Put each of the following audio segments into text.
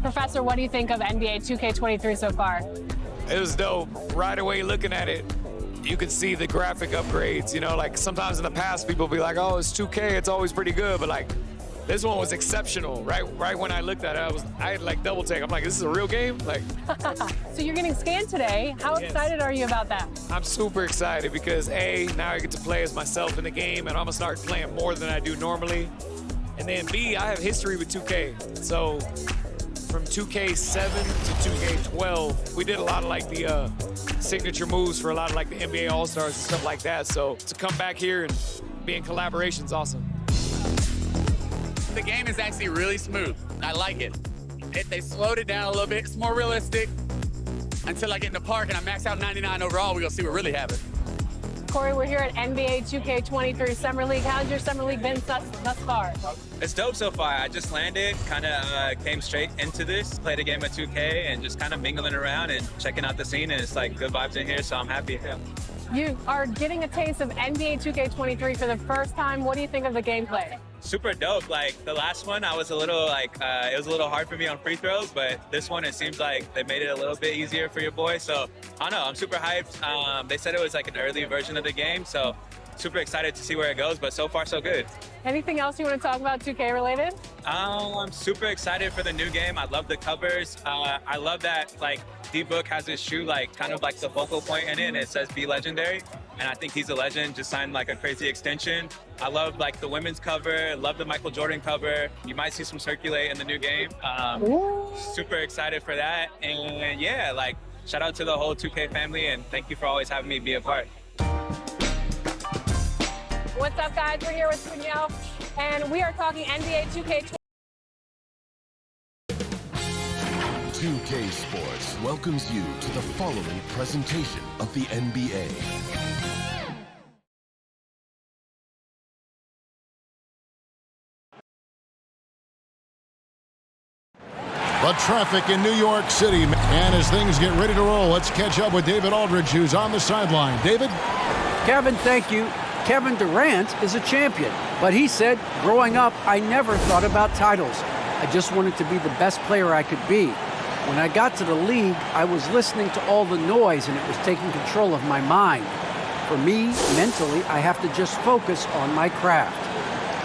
Professor, what do you think of NBA 2K23 so far? It was dope. Right away looking at it, you could see the graphic upgrades. You know, like sometimes in the past people be like, oh, it's 2K, it's always pretty good, but like this one was exceptional. Right when I looked at it, I had like double take. I'm like, this is a real game? Like. So you're getting scanned today. How excited are you about that? I'm super excited because A, now I get to play as myself in the game, and I'm gonna start playing more than I do normally. And then B, I have history with 2K. So from 2K7 to 2K12, we did a lot of like the signature moves for a lot of like the NBA All-Stars and stuff like that. So to come back here and be in collaboration is awesome. The game is actually really smooth. I like it. They slowed it down a little bit. It's more realistic. Until I get in the park and I max out 99 overall, we're gonna see what really happens. Corey, we're here at NBA 2K23 Summer League. How's your Summer League been thus far? It's dope so far. I just landed, kind of came straight into this, played a game of 2K, and just kind of mingling around and checking out the scene, and it's like good vibes in here, so I'm happy. Yeah. You are getting a taste of NBA 2K23 for the first time. What do you think of the gameplay? Super dope. Like the last one, I was a little like, it was a little hard for me on free throws, but this one, it seems like they made it a little bit easier for your boy. So I don't know, I'm super hyped. They said it was like an early version of the game, so super excited to see where it goes, but so far so good. Anything else you want to talk about 2K related? I'm super excited for the new game. I love the covers. I love that like D-Book has his shoe like kind of like the focal point in it, and it says be legendary. And I think he's a legend, just signed like a crazy extension. I love like the women's cover, love the Michael Jordan cover. You might see some circulate in the new game. Super excited for that. And yeah, like shout out to the whole 2K family, and thank you for always having me be a part. What's up, guys? We're here with Danielle, and we are talking NBA 2K23. 2K Sports welcomes you to the following presentation of the NBA. The traffic in New York City. And as things get ready to roll, let's catch up with David Aldridge, who's on the sideline. David? Kevin, thank you. Kevin Durant is a champion, but he said, growing up, I never thought about titles. I just wanted to be the best player I could be. When I got to the league, I was listening to all the noise and it was taking control of my mind. For me, mentally, I have to just focus on my craft.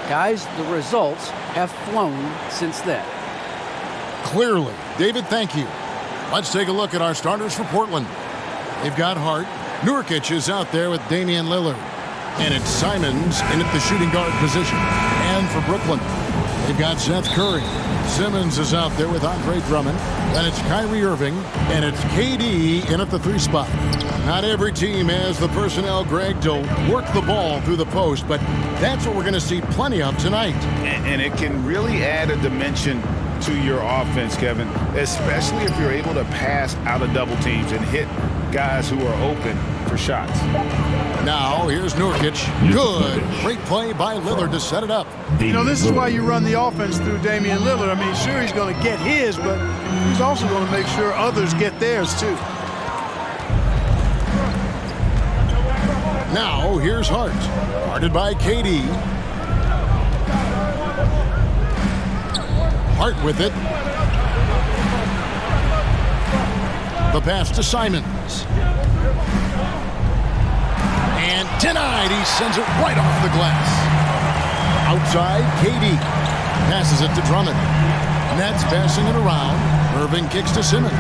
Guys, the results have flown since then. Clearly. David, thank you. Let's take a look at our starters for Portland. They've got Hart. Nurkic is out there with Damian Lillard. And it's Simons in at the shooting guard position. And for Brooklyn, they've got Seth Curry. Simmons is out there with Andre Drummond. Then it's Kyrie Irving. And it's KD in at the 3 spot. Not every team has the personnel, Greg, to work the ball through the post, but that's what we're going to see plenty of tonight. And it can really add a dimension to your offense, Kevin, especially if you're able to pass out of double teams and hit guys who are open for shots. Now, here's Nurkic. Good. Great play by Lillard to set it up. You know, this is why you run the offense through Damian Lillard. I mean, sure, he's going to get his, but he's also going to make sure others get theirs, too. Now, here's Hart. Guarded by KD. Hart with it. The pass to Simons. And denied. He sends it right off the glass. Outside, KD. Passes it to Drummond. Nets passing it around. Irving kicks to Simmons.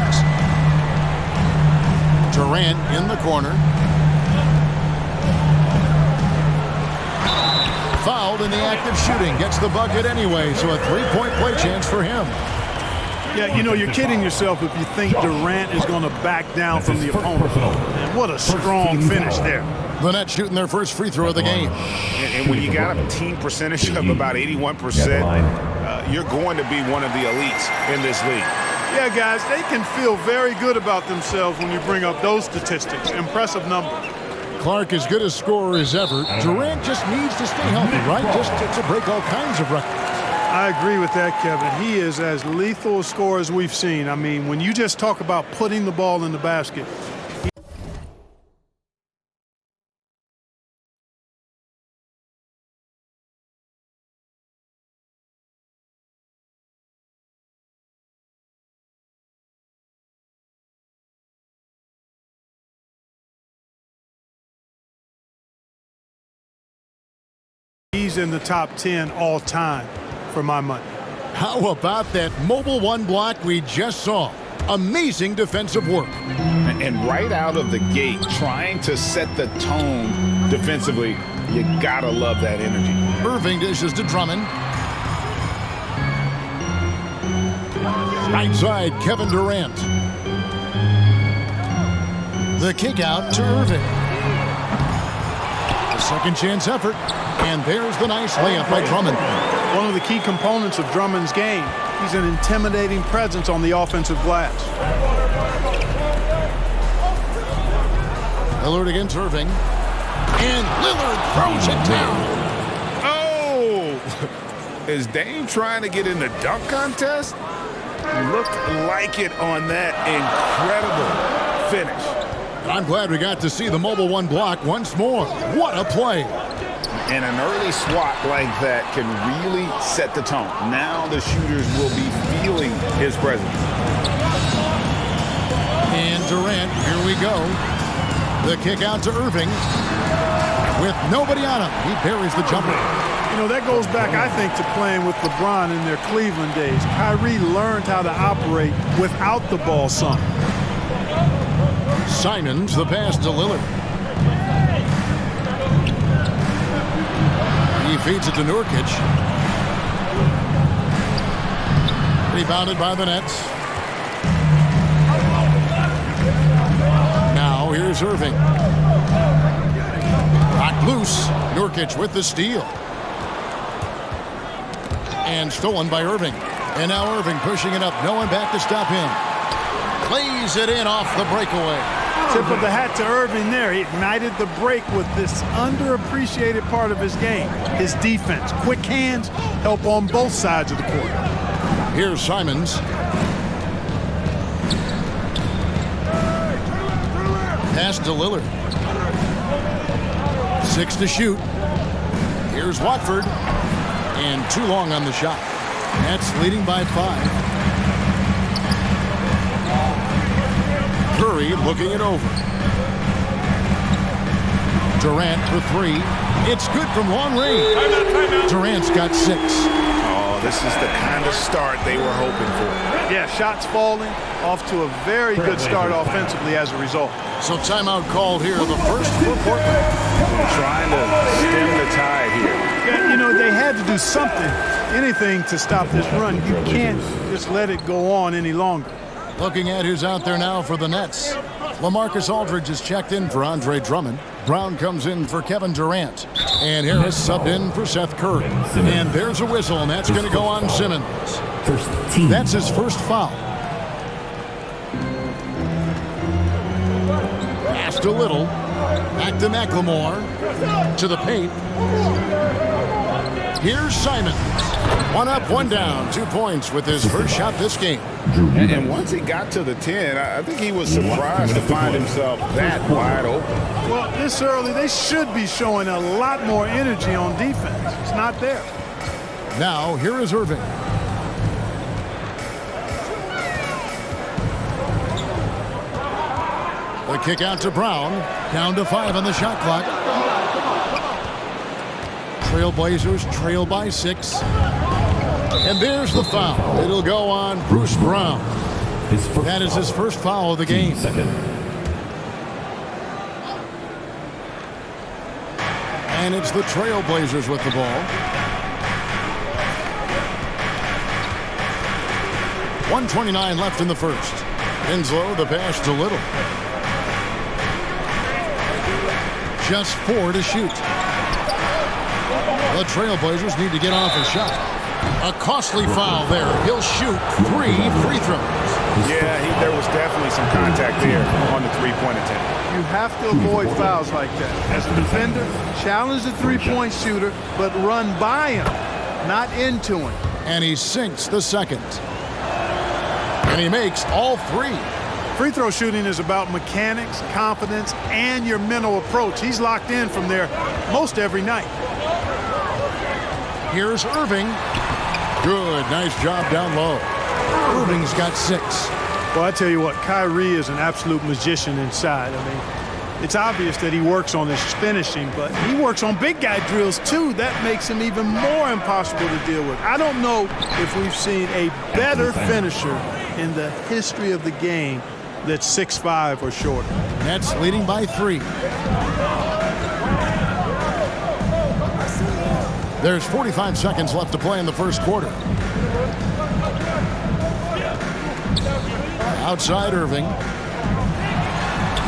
Durant in the corner. Fouled in the act of shooting. Gets the bucket anyway, so a 3-point play chance for him. Yeah, you know, you're kidding yourself if you think Durant is going to back down from the opponent. And what a strong finish there. The Nets shooting their first free throw of the game. And when you got a team percentage of about 81%, you're going to be one of the elites in this league. Yeah, guys, they can feel very good about themselves when you bring up those statistics. Impressive number. Clark as good a scorer as ever. Durant just needs to stay healthy, right? Just to break all kinds of records. I agree with that, Kevin. He is as lethal a scorer as we've seen. I mean, when you just talk about putting the ball in the basket, in the top 10 all time for my money. How about that mobile one block we just saw? Amazing defensive work. And right out of the gate, trying to set the tone defensively, you gotta love that energy. Irving dishes to Drummond. Right side, Kevin Durant. The kick out to Irving. A second chance effort. And there's the nice layup by Drummond. One of the key components of Drummond's game, he's an intimidating presence on the offensive glass. Lillard against Irving. And Lillard throws it down. Oh! Is Dame trying to get in the dunk contest? Looked like it on that incredible finish. I'm glad we got to see the mobile one block once more. What a play. And an early swat like that can really set the tone. Now the shooters will be feeling his presence. And Durant, here we go. The kick out to Irving. With nobody on him, he buries the jumper. You know, that goes back, I think, to playing with LeBron in their Cleveland days. Kyrie learned how to operate without the ball some. Simons, the pass to Lillard. He feeds it to Nurkic. Rebounded by the Nets. Now here's Irving. Knocked loose. Nurkic with the steal. And stolen by Irving. And now Irving pushing it up. No one back to stop him. Plays it in off the breakaway. Tip of the hat to Irving there. He ignited the break with this underappreciated part of his game. His defense. Quick hands help on both sides of the court. Here's Simons. Pass to Lillard. 6 to shoot. Here's Watford. And too long on the shot. Nets leading by 5. Curry looking it over. Durant for 3. It's good from long range. Durant's got 6. Oh, this is the kind of start they were hoping for. Yeah, shots falling. Off to a very good start offensively as a result. So timeout called here, the first for Portland. Trying to stem the tide here. Yeah, you know, they had to do something, anything to stop this run. You can't just let it go on any longer. Looking at who's out there now for the Nets. LaMarcus Aldridge is checked in for Andre Drummond. Brown comes in for Kevin Durant. And Harris subbed in for Seth Curry. And there's a whistle, and that's going to go on Simmons. That's his first foul. Pass to Little. Back to McLemore. To the paint. Here's Simons. 1 up, 1 down. 2 points with his first shot this game. And once he got to the 10, I think he was surprised to find himself that wide open. Well, this early, they should be showing a lot more energy on defense. It's not there. Now, here is Irving. The kick out to Brown. Down to 5 on the shot clock. Trailblazers trail by 6. And there's the foul. It'll go on Bruce Brown. That is his first foul of the game. And it's the Trailblazers with the ball. 1:29 left in the first. Winslow, the pass to Little. Just 4 to shoot. The Trailblazers need to get off a shot. A costly foul there. He'll shoot 3 free throws. Yeah, there was definitely some contact there on the three-point attempt. You have to avoid fouls like that. As a defender, challenge the three-point shooter, but run by him, not into him. And he sinks the second. And he makes all 3. Free throw shooting is about mechanics, confidence, and your mental approach. He's locked in from there most every night. Here's Irving. Good, nice job down low. Irving's got 6. Well, I tell you what, Kyrie is an absolute magician inside. I mean, It's obvious that he works on his finishing, but he works on big guy drills too. That makes him even more impossible to deal with. I don't know if we've seen a better finisher in the history of the game that's 6'5" or shorter. Nets leading by 3. There's 45 seconds left to play in the first quarter. Outside Irving.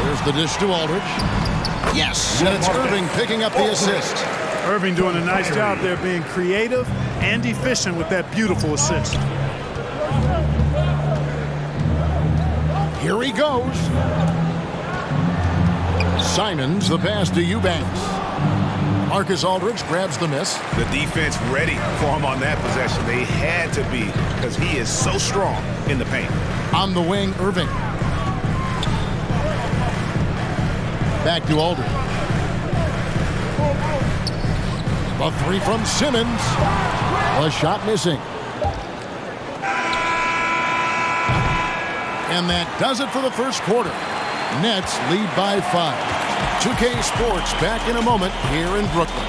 There's the dish to Aldridge. Yes, and it's Irving picking up the assist. Irving doing a nice job there, being creative and efficient with that beautiful assist. Here he goes. Simons, the pass to Eubanks. Marcus Aldridge grabs the miss. The defense ready for him on that possession. They had to be, because he is so strong in the paint. On the wing, Irving. Back to Aldridge. A 3 from Simmons. A shot missing. And that does it for the first quarter. Nets lead by 5. 2K Sports back in a moment here in Brooklyn.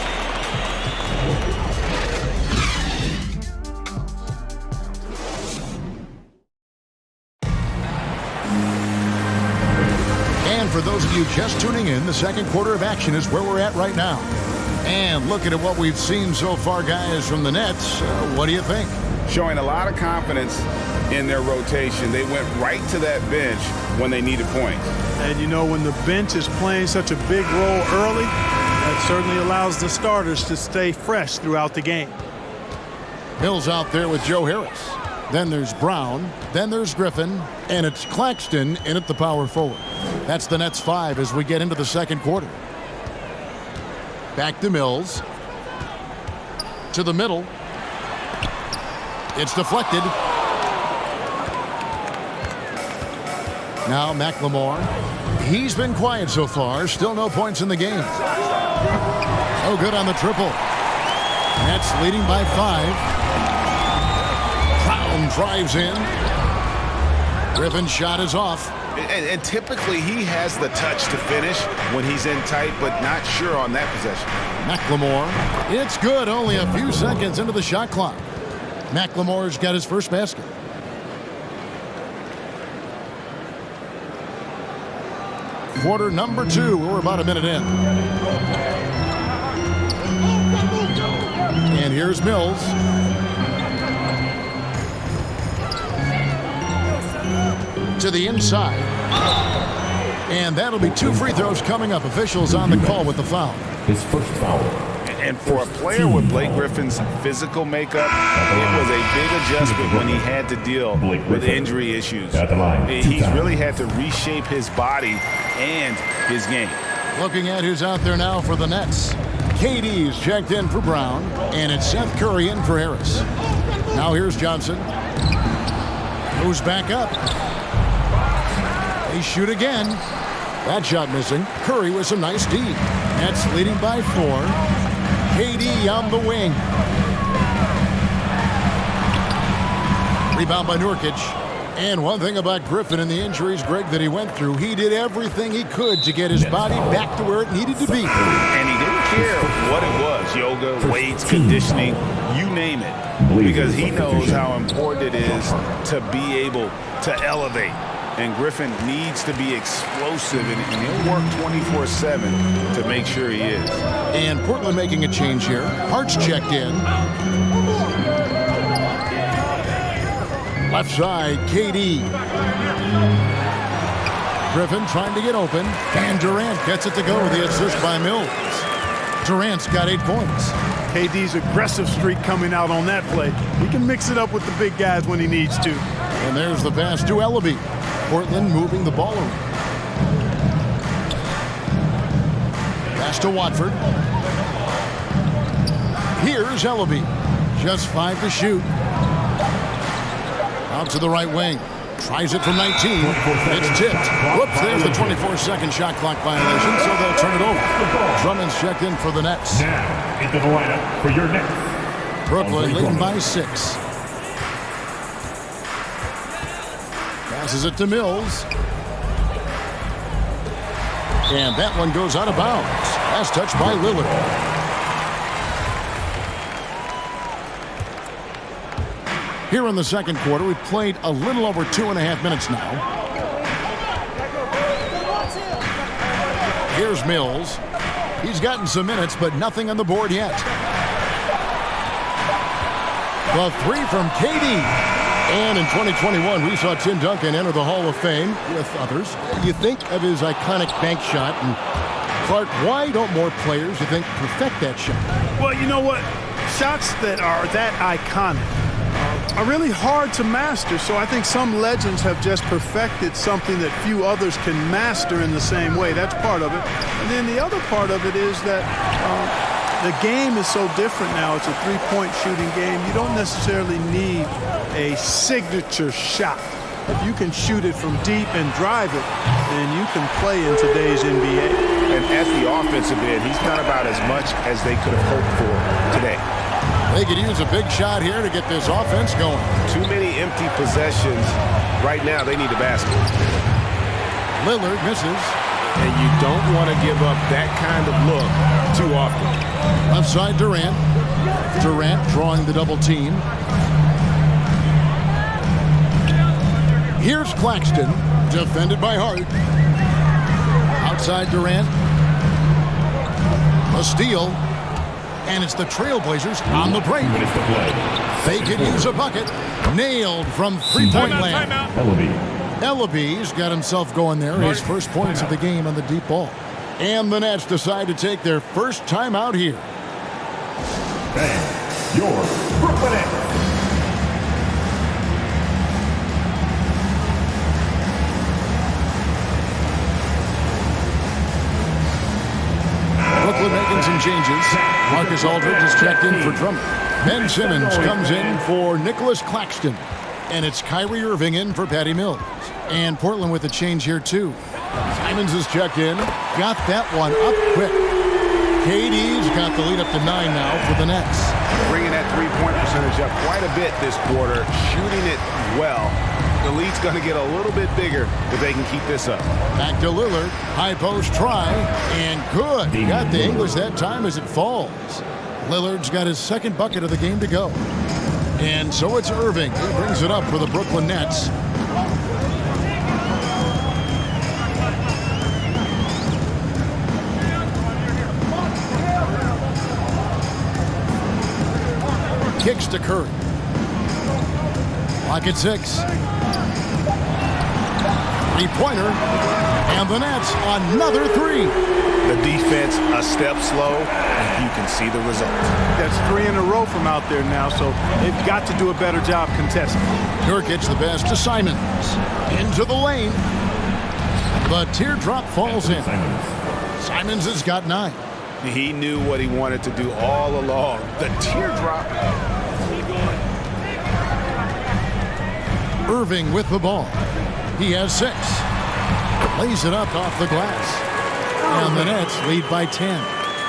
And for those of you just tuning in, the second quarter of action is where we're at right now. And looking at what we've seen so far, guys, from the Nets, what do you think? Showing a lot of confidence in their rotation. They went right to that bench when they needed points. And you know, when the bench is playing such a big role early, that certainly allows the starters to stay fresh throughout the game. Mills out there with Joe Harris. Then there's Brown. Then there's Griffin. And it's Claxton in at the power forward. That's the Nets 5 as we get into the second quarter. Back to Mills. To the middle. It's deflected. Now McLemore. He's been quiet so far. Still no points in the game. Oh, good on the triple. Nets leading by 5. Brown drives in. Griffin's shot is off. And typically he has the touch to finish when he's in tight, but not sure on that possession. McLemore. It's good. Only a few seconds into the shot clock. McLemore's got his first basket. Quarter number 2. We're about a minute in. And here's Mills. To the inside. And that'll be 2 free throws coming up. Officials on the call with the foul. His first foul. And for a player with Blake Griffin's physical makeup, it was a big adjustment when he had to deal with injury issues. He's really had to reshape his body and his game. Looking at who's out there now for the Nets. KD's checked in for Brown, and it's Seth Curry in for Harris. Now here's Johnson. Moves back up. They shoot again. That shot missing. Curry with some nice D. Nets leading by 4. KD on the wing. Rebound by Nurkic. And one thing about Griffin and the injuries, Greg, that he went through, he did everything he could to get his body back to where it needed to be. And he didn't care what it was, yoga, weights, conditioning, you name it, because he knows how important it is to be able to elevate. And Griffin needs to be explosive, and he'll work 24/7 to make sure he is. And Portland making a change here. Hart's checked in. Left side, KD. Griffin trying to get open, and Durant gets it to go with the assist by Mills. Durant's got 8 points. KD's aggressive streak coming out on that play. He can mix it up with the big guys when he needs to. And there's the pass to Ellaby. Portland moving the ball around. Pass to Watford. Here's Ellaby. Just 5 to shoot. Out to the right wing. Tries it from 19. It's tipped. Whoops, there's the 24-second shot clock violation, so they'll turn it over. Drummond's checked in for the Nets. Now into the lineup for your Nets. Brooklyn leading by 6. Passes it to Mills. And that one goes out of bounds. Last touch by Lillard. Here in the second quarter, we've played a little over 2.5 minutes now. Here's Mills. He's gotten some minutes, but nothing on the board yet. The three from KD. And in 2021, we saw Tim Duncan enter the Hall of Fame with others. You think of his iconic bank shot. And Clark, why don't more players, you think, perfect that shot? Well, you know what? Shots that are that iconic are really hard to master. So I think some legends have just perfected something that few others can master in the same way. That's part of it. And then the other part of it is that the game is so different now. It's a three-point shooting game. You don't necessarily need a signature shot. If you can shoot it from deep and drive it, then you can play in today's NBA. And as the offensive end, he's done about as much as they could have hoped for today. They could use a big shot here to get this offense going. Too many empty possessions. Right now, they need the basket. Lillard misses. And you don't want to give up that kind of look too often. Left side, Durant. Durant drawing the double team. Here's Claxton, defended by Hart. Outside Durant. A steal. And it's the Trailblazers on the break. They could use a bucket. Nailed from three-point land. Ellaby's got himself going there. His first points of the game on the deep ball. And the Nets decide to take their first time out here. And your Brooklyn Nets. Brooklyn making some changes. Marcus Aldridge has checked in for Drummond. Ben Simmons comes in for Nicholas Claxton. And it's Kyrie Irving in for Patty Mills. And Portland with a change here, too. Simons has checked in. Got that one up quick. KD's got the lead up to 9 now for the Nets. Bringing that three-point percentage up quite a bit this quarter. Shooting it well. The lead's going to get a little bit bigger if they can keep this up. Back to Lillard. High post try. And good. He got the English that time as it falls. Lillard's got his second bucket of the game to go. And so it's Irving. He brings it up for the Brooklyn Nets. Kicks to Curry. Lock at 6. Three-pointer. And the Nets, another 3. The defense a step slow, and you can see the result. That's 3 in a row from out there now, so they've got to do a better job contesting. Nurkic the best to Simons. Into the lane. The teardrop falls in. Simons has got 9. He knew what he wanted to do all along. The teardrop. Irving with the ball. He has 6. Lays it up off the glass. And the Nets lead by 10.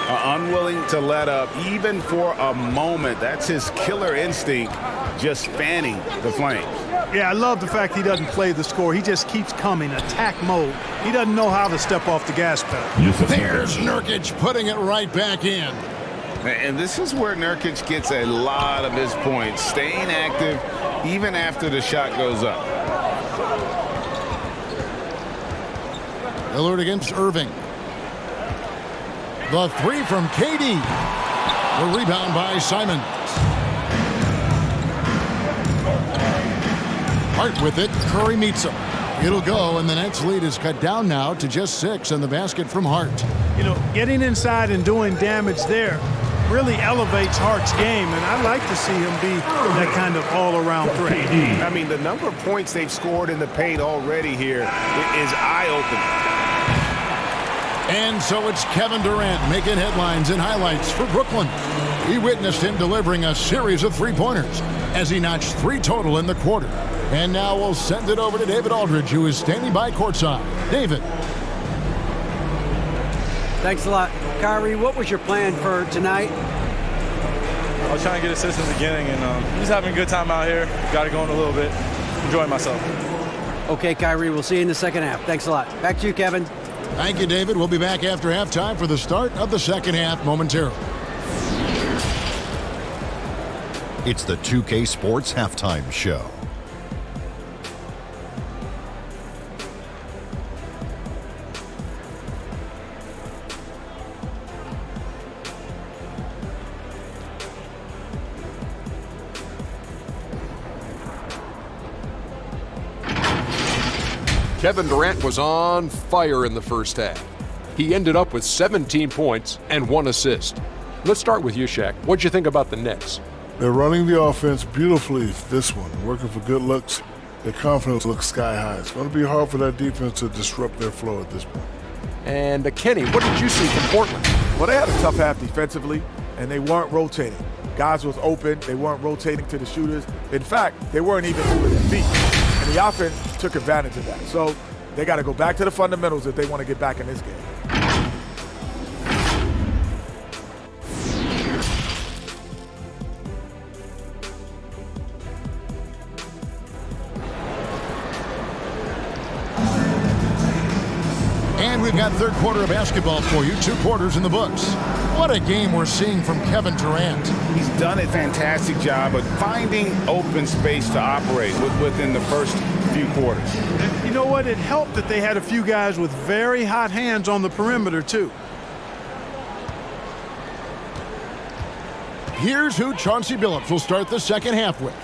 Unwilling to let up even for a moment. That's his killer instinct, just fanning the flames. Yeah, I love the fact he doesn't play the score. He just keeps coming, attack mode. He doesn't know how to step off the gas pedal. There's Nurkic putting it right back in. And this is where Nurkic gets a lot of his points, staying active even after the shot goes up. Lillard against Irving. The 3 from KD. The rebound by Simons. Hart with it. Curry meets him. It'll go, and the Nets lead is cut down now to just 6, and the basket from Hart. You know, getting inside and doing damage there really elevates Hart's game, and I'd like to see him be that kind of all-around threat. I mean, the number of points they've scored in the paint already here is eye-opening. And so it's Kevin Durant making headlines and highlights for Brooklyn. We witnessed him delivering a series of three-pointers as he notched 3 total in the quarter. And now we'll send it over to David Aldridge, who is standing by courtside. David. Thanks a lot. Kyrie, what was your plan for tonight? I was trying to get assists in the beginning, and just having a good time out here. Got it going a little bit. Enjoying myself. Okay, Kyrie, we'll see you in the second half. Thanks a lot. Back to you, Kevin. Thank you, David. We'll be back after halftime for the start of the second half momentarily. It's the 2K Sports Halftime Show. Kevin Durant was on fire in the first half. He ended up with 17 points and 1 assist. Let's start with you, Shaq. What'd you think about the Nets? They're running the offense beautifully this one, working for good looks. Their confidence looks sky high. It's going to be hard for that defense to disrupt their flow at this point. And Kenny, what did you see from Portland? Well, they had a tough half defensively, and they weren't rotating. Guys was open. They weren't rotating to the shooters. In fact, they weren't even moving their feet. And the offense took advantage of that. So they got to go back to the fundamentals if they want to get back in this game. And we've got third quarter of basketball for you. 2 quarters in the books. What a game we're seeing from Kevin Durant. He's done a fantastic job of finding open space to operate within the first few quarters. And you know what? It helped that they had a few guys with very hot hands on the perimeter, too. Here's who Chauncey Billups will start the second half with.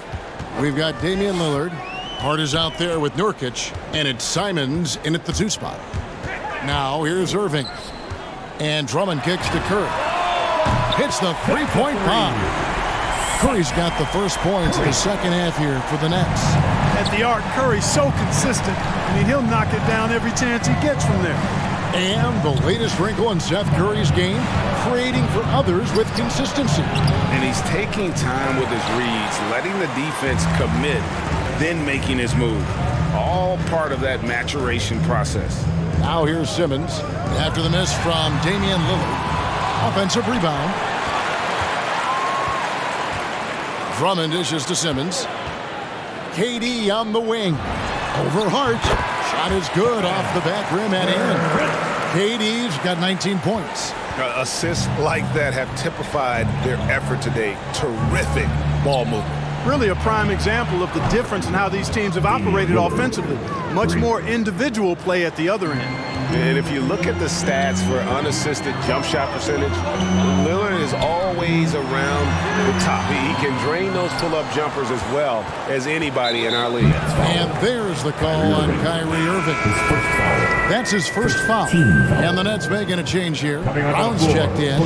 We've got Damian Lillard. Hart is out there with Nurkic, and it's Simons in at the 2 spot. Now here's Irving. And Drummond kicks to Curry. Hits the three-point bomb. Curry's got the first points of the second half here for the Nets. At the arc, Curry's so consistent. I mean, he'll knock it down every chance he gets from there. And the latest wrinkle in Seth Curry's game, creating for others with consistency. And he's taking time with his reads, letting the defense commit, then making his move. All part of that maturation process. Now here's Simmons after the miss from Damian Lillard. Offensive rebound. Drummond dishes to Simmons. KD on the wing. Over Hart. Shot is good off the back rim and in. KD's got 19 points. Assists like that have typified their effort today. Terrific ball movement. Really a prime example of the difference in how these teams have operated offensively. Much more individual play at the other end. And if you look at the stats for unassisted jump shot percentage, Lillard is always around the top. He can drain those pull-up jumpers as well as anybody in our league. And there's the call on Kyrie Irving. That's his first foul. And the Nets making a change here. Brown's checked in.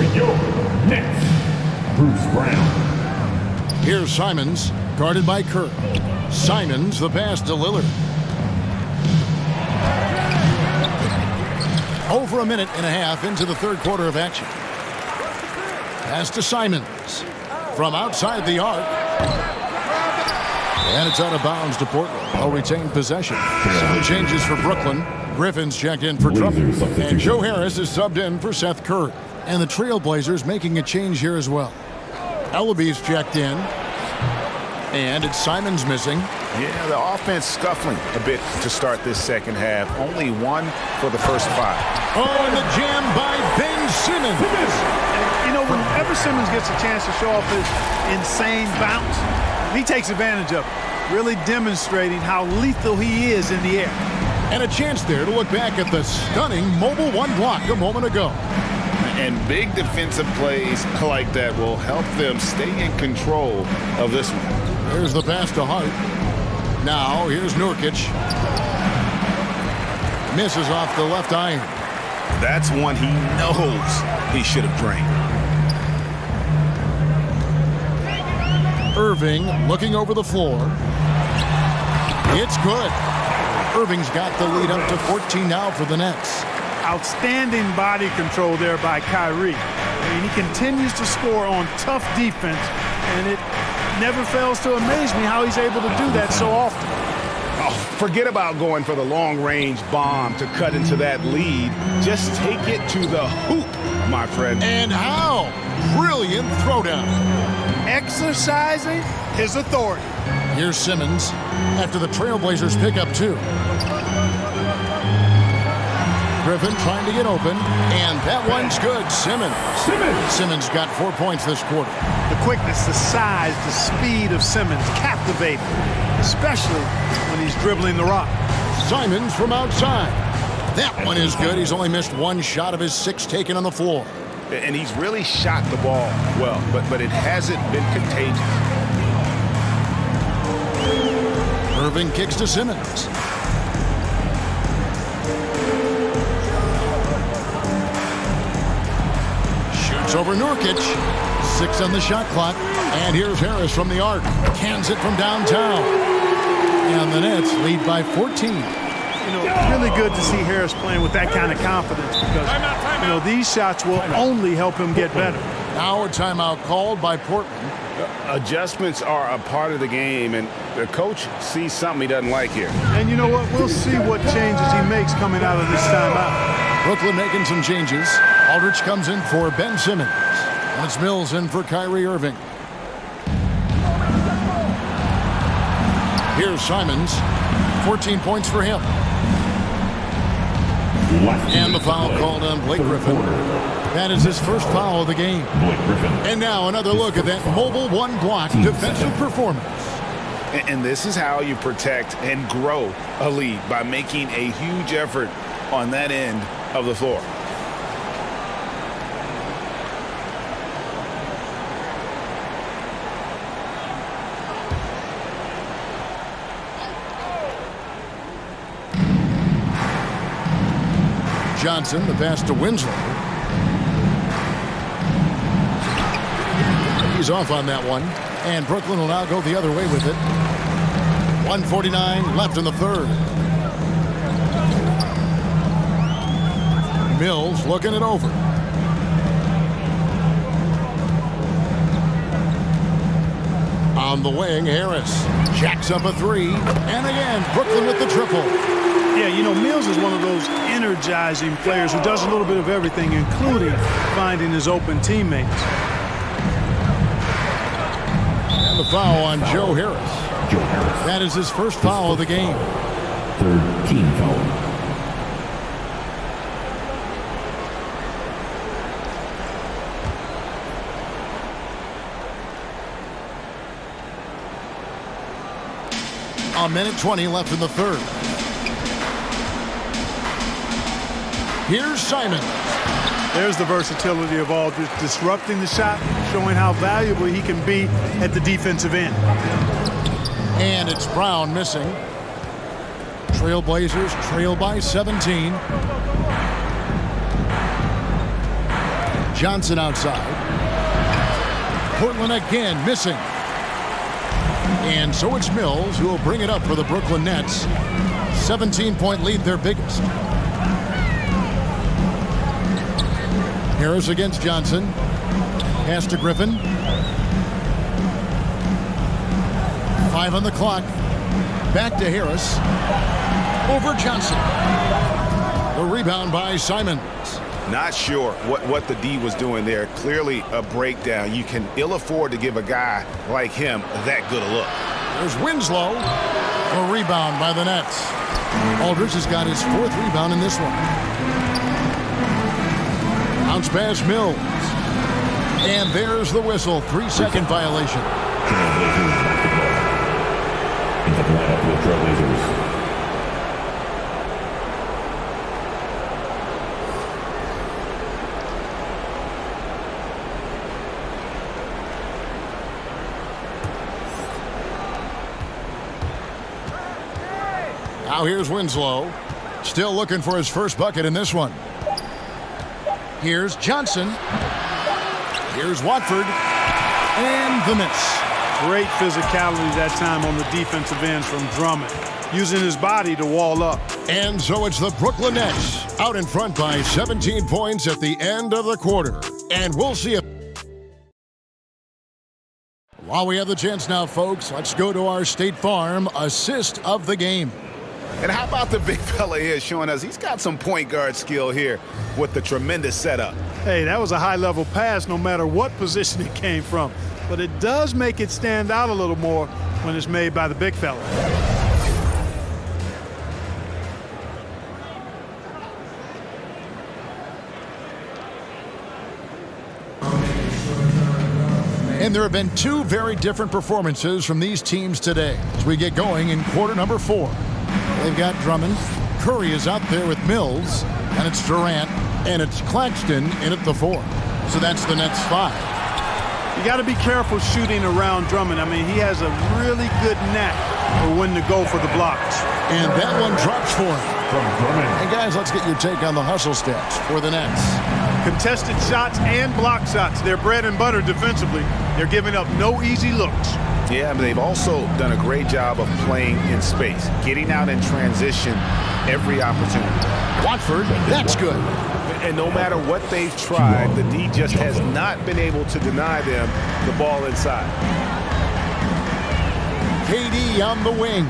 Bruce Brown. Here's Simons, guarded by Kerr. Simons, the pass to Lillard. Over a minute and a half into the third quarter of action. Pass to Simons. From outside the arc. And it's out of bounds to Portland. They'll retain possession. Some changes for Brooklyn. Griffin's checked in for Drummond. And Joe Harris is subbed in for Seth Curry. And the Trailblazers making a change here as well. Ellaby's checked in. And it's Simons missing. Yeah, the offense scuffling a bit to start this second half. Only 1 for the first 5. Oh, and the jam by Ben Simmons. And, you know, whenever Simmons gets a chance to show off his insane bounce, he takes advantage of it, really demonstrating how lethal he is in the air. And a chance there to look back at the stunning mobile 1 block a moment ago. And big defensive plays like that will help them stay in control of this one. Here's the pass to Hart. Now here's Nurkic. Misses off the left iron. That's one he knows he should have drained. Irving looking over the floor. It's good. Irving's got the lead up to 14 now for the Nets. Outstanding body control there by Kyrie. I mean, he continues to score on tough defense, and it never fails to amaze me how he's able to do that so often. Oh, forget about going for the long-range bomb to cut into that lead. Just take it to the hoop, my friend. And how? Brilliant throwdown. Exercising his authority. Here's Simmons after the Trailblazers pick up 2. Griffin trying to get open, and that one's good. Simmons got 4 points this quarter. The quickness, the size, the speed of Simmons captivating, especially when he's dribbling the rock. Simons from outside. That one is good. He's only missed one shot of his 6 taken on the floor. And he's really shot the ball well, but it hasn't been contagious. Irving kicks to Simmons. Shoots over Nurkic. 6 on the shot clock. And here's Harris from the arc. Cans it from downtown. And the Nets lead by 14. You know, really good to see Harris playing with that kind of confidence because, you know, these shots will only help him get better. Now a timeout called by Portland. Adjustments are a part of the game, and the coach sees something he doesn't like here. And you know what? We'll see what changes he makes coming out of this timeout. Brooklyn making some changes. Aldridge comes in for Ben Simmons. And it's Mills in for Kyrie Irving. Here's Simons. 14 points for him. And the foul called on Blake Griffin. That is his first foul of the game. And now another look at that mobile one-block defensive performance. And this is how you protect and grow a lead, by making a huge effort on that end of the floor. Johnson, the pass to Winslow. He's off on that one, and Brooklyn will now go the other way with it. 1:49 left in the third. Mills looking it over. On the wing, Harris jacks up a 3, and again, Brooklyn with the triple. Yeah, you know, Mills is one of those energizing players who does a little bit of everything, including finding his open teammates. And the foul on Joe Harris. That is his first foul of the game. Third team foul. A minute 20 left in the third. Here's Simon. There's the versatility of Aldridge, disrupting the shot, showing how valuable he can be at the defensive end. And it's Brown missing. Trailblazers trail by 17. Johnson outside. Portland again missing. And so it's Mills who will bring it up for the Brooklyn Nets. 17-point lead, their biggest. Harris against Johnson. Pass to Griffin. 5 on the clock. Back to Harris. Over Johnson. The rebound by Simons. Not sure what the D was doing there. Clearly a breakdown. You can ill afford to give a guy like him that good a look. There's Winslow. A rebound by the Nets. Aldridge has got his 4th rebound in this one. Bounce pass Mills. And there's the whistle. 3-second violation. Into the lineup with Trailblazers. Now here's Winslow. Still looking for his first bucket in this one. Here's Johnson. Here's Watford. And the miss. Great physicality that time on the defensive end from Drummond, using his body to wall up. And so it's the Brooklyn Nets out in front by 17 points at the end of the quarter. And we'll see if... While we have the chance now, folks, let's go to our State Farm assist of the game. And how about the big fella here showing us he's got some point guard skill here with the tremendous setup. Hey, that was a high-level pass no matter what position it came from. But it does make it stand out a little more when it's made by the big fella. And there have been two very different performances from these teams today as we get going in quarter number 4. They've got Drummond. Curry is out there with Mills. And it's Durant. And it's Claxton in at the 4. So that's the Nets 5. You got to be careful shooting around Drummond. I mean, he has a really good knack for when to go for the blocks. And that one drops for him. And guys, let's get your take on the hustle stats for the Nets. Contested shots and block shots. They're bread and butter defensively. They're giving up no easy looks. Yeah, but they've also done a great job of playing in space, getting out in transition every opportunity. Watford, that's good. And no matter what they've tried, the D just has not been able to deny them the ball inside. KD on the wing.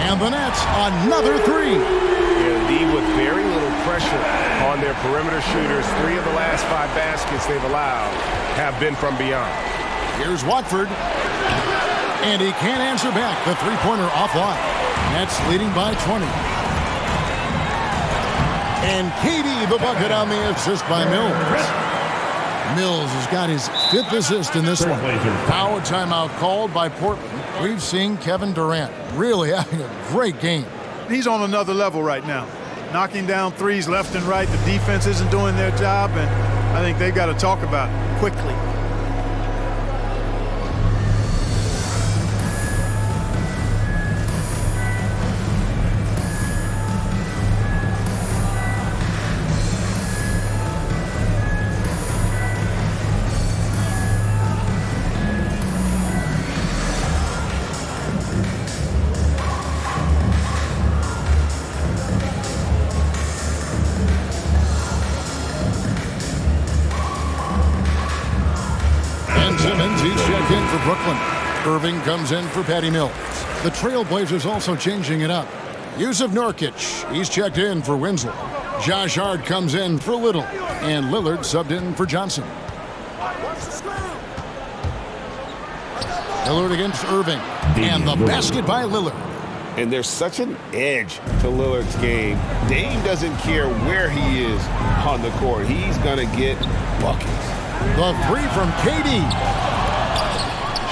And the Nets, another 3. Yeah, the D with very little pressure on their perimeter shooters. 3 of the last 5 baskets they've allowed have been from beyond. Here's Watford. And he can't answer back. The three-pointer offline. Nets leading by 20. And KD, the bucket on the assist by Mills. Mills has got his 5th assist in this one. Now a timeout called by Portland. We've seen Kevin Durant really having a great game. He's on another level right now. Knocking down threes left and right. The defense isn't doing their job, and I think they've got to talk about it quickly. Brooklyn. Irving comes in for Patty Mills. The Trailblazers also changing it up. Yusuf Nurkic, he's checked in for Winslow. Josh Hart comes in for Little. And Lillard subbed in for Johnson. Lillard against Irving. And the basket by Lillard. And there's such an edge to Lillard's game. Dame doesn't care where he is on the court. He's going to get buckets. The 3 from KD.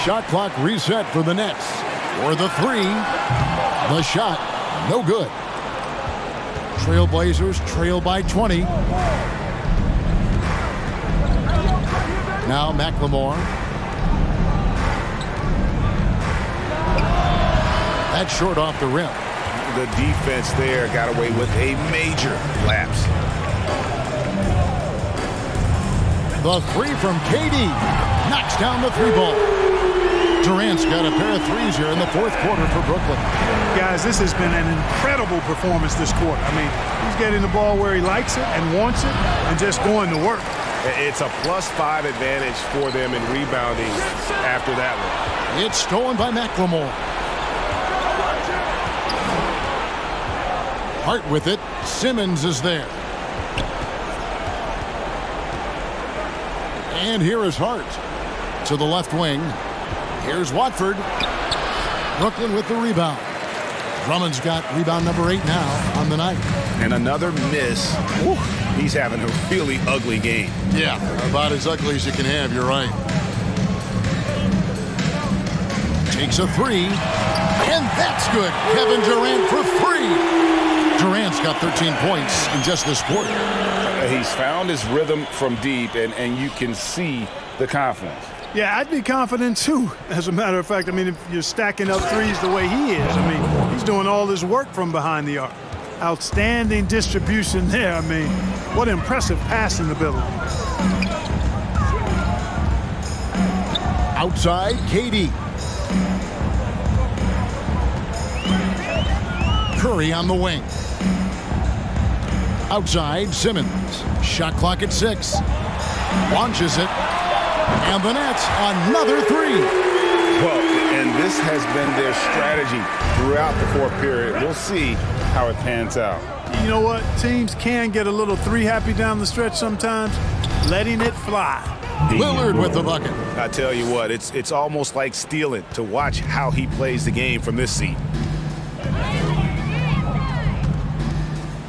Shot clock reset for the Nets. For the 3. The shot, no good. Trailblazers trail by 20. Now McLemore. That's short off the rim. The defense there got away with a major lapse. The 3 from KD. Knocks down the 3 ball. Durant's got a pair of 3s here in the 4th quarter for Brooklyn. Guys, this has been an incredible performance this quarter. I mean, he's getting the ball where he likes it and wants it and just going to work. It's a +5 advantage for them in rebounding after that one. It's stolen by McLemore. Hart with it. Simmons is there. And here is Hart to the left wing. Here's Watford. Brooklyn with the rebound. Drummond's got rebound number 8 now on the night. And another miss. Whew. He's having a really ugly game. Yeah, about as ugly as you can have, you're right. Takes a 3. And that's good. Kevin Durant for 3. Durant's got 13 points in just this quarter. He's found his rhythm from deep, and you can see the confidence. Yeah, I'd be confident too, as a matter of fact. I mean, if you're stacking up threes the way he is, I mean, he's doing all his work from behind the arc. Outstanding distribution there. I mean, what impressive passing ability. Outside, KD. Curry on the wing. Outside, Simmons. Shot clock at 6. Launches it. And the Nets, another 3. Well, and this has been their strategy throughout the 4th period. We'll see how it pans out. You know what? Teams can get a little 3 happy down the stretch sometimes. Letting it fly. Lillard with the bucket. I tell you what, it's almost like stealing to watch how he plays the game from this seat.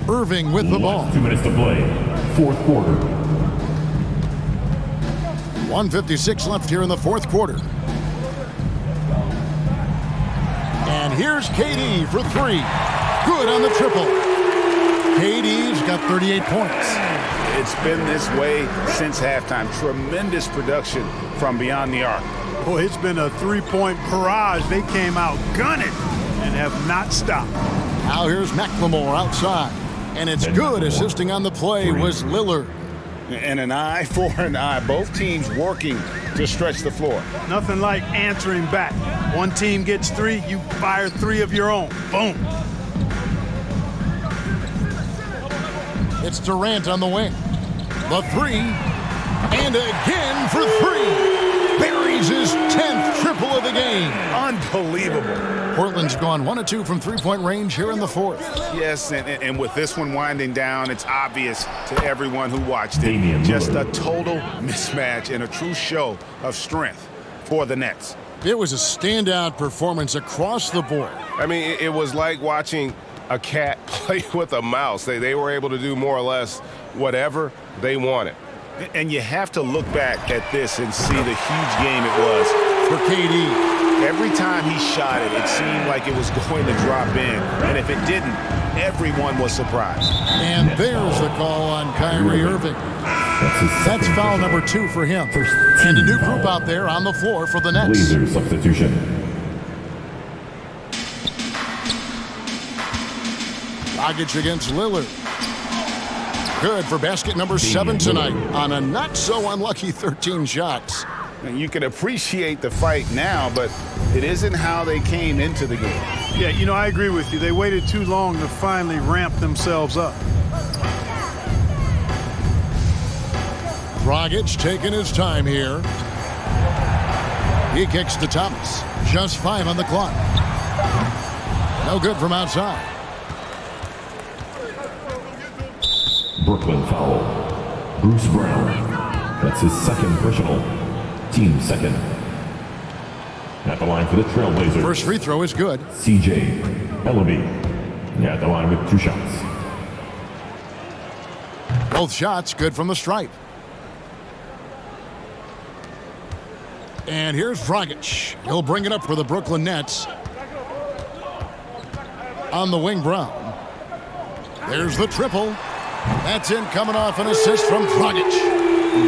Irving with the ball. 2 minutes to play. 4th quarter. 1:56 left here in the fourth quarter. And here's KD for three. Good on the triple. KD's got 38 points. It's been this way since halftime. Tremendous production from beyond the arc. Boy, it's been a three-point barrage. They came out gunning and have not stopped. Now here's McLemore outside. And it's good. Assisting on the play was Lillard. And an eye for an eye. Both teams working to stretch the floor. Nothing like answering back. One team gets three, you fire three of your own. Boom. It's Durant on the wing. The three. And again for three. Buries his 10th triple of the game. Unbelievable. Portland's gone 1 of 2 from three-point range here in the fourth. Yes, and with this one winding down, it's obvious to everyone who watched it. Just a total mismatch and a true show of strength for the Nets. It was a standout performance across the board. I mean, it was like watching a cat play with a mouse. They were able to do more or less whatever they wanted. And you have to look back at this and see the huge game it was for KD. Every time he shot it, it seemed like it was going to drop in. And if it didn't, everyone was surprised. And there's the call on Kyrie Irving. That's foul number 2 for him. And a new group out there on the floor for the Nets. Blazers substitution. Dragic against Lillard. Good for basket number 7 tonight on a not-so-unlucky 13 shots. And you can appreciate the fight now, but it isn't how they came into the game. Yeah, you know, I agree with you. They waited too long to finally ramp themselves up. Dragic taking his time here. He kicks to Thomas. Just 5 on the clock. No good from outside. Brooklyn foul. Bruce Brown. That's his second personal. Team second. At the line for the Trailblazers. First free throw is good. CJ Ellaby. At the line with 2 shots. Both shots good from the stripe. And here's Dragic. He'll bring it up for the Brooklyn Nets. On the wing, Brown. There's the triple. That's in, coming off an assist from Dragic.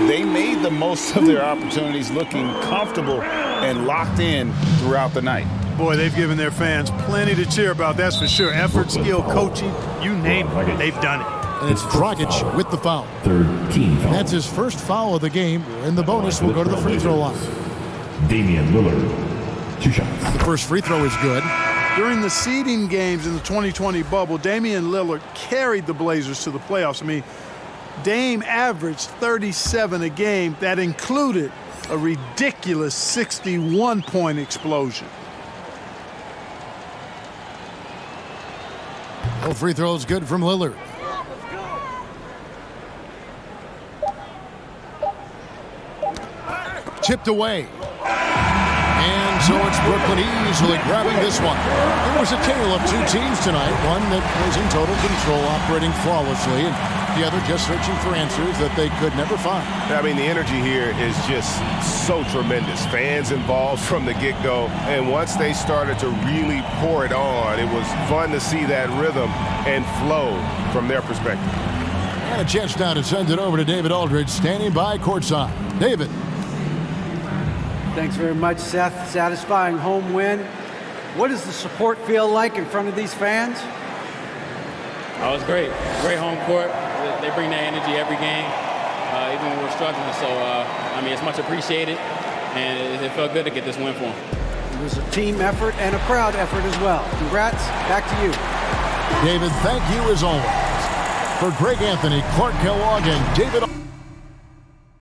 They made the most of their opportunities, looking comfortable and locked in throughout the night. Boy, they've given their fans plenty to cheer about, that's for sure. Effort, skill, coaching, you name it, they've done it. And it's Dragic with the foul. Third team foul. That's his first foul of the game, and the bonus will go to the free throw line. Damian Lillard, 2 shots. The first free throw is good. During the seeding games in the 2020 bubble, Damian Lillard carried the Blazers to the playoffs. I mean, Dame averaged 37 a game. That included a ridiculous 61-point explosion. No free throws good from Lillard. Tipped away. And so it's Brooklyn easily grabbing this one. It was a tale of 2 teams tonight. One that was in total control, operating flawlessly, and the other just searching for answers that they could never find. I mean, the energy here is just so tremendous. Fans involved from the get-go, and once they started to really pour it on, it was fun to see that rhythm and flow from their perspective. And a chance now to send it over to David Aldridge, standing by courtside. David. Thanks very much, Seth. Satisfying home win. What does the support feel like in front of these fans? Oh, it's great. Great home court. They bring that energy every game, even when we're struggling. So, I mean, it's much appreciated, and it felt good to get this win for them. It was a team effort and a crowd effort as well. Congrats. Back to you. David, thank you as always. For Greg Anthony, Clark Kellogg, and David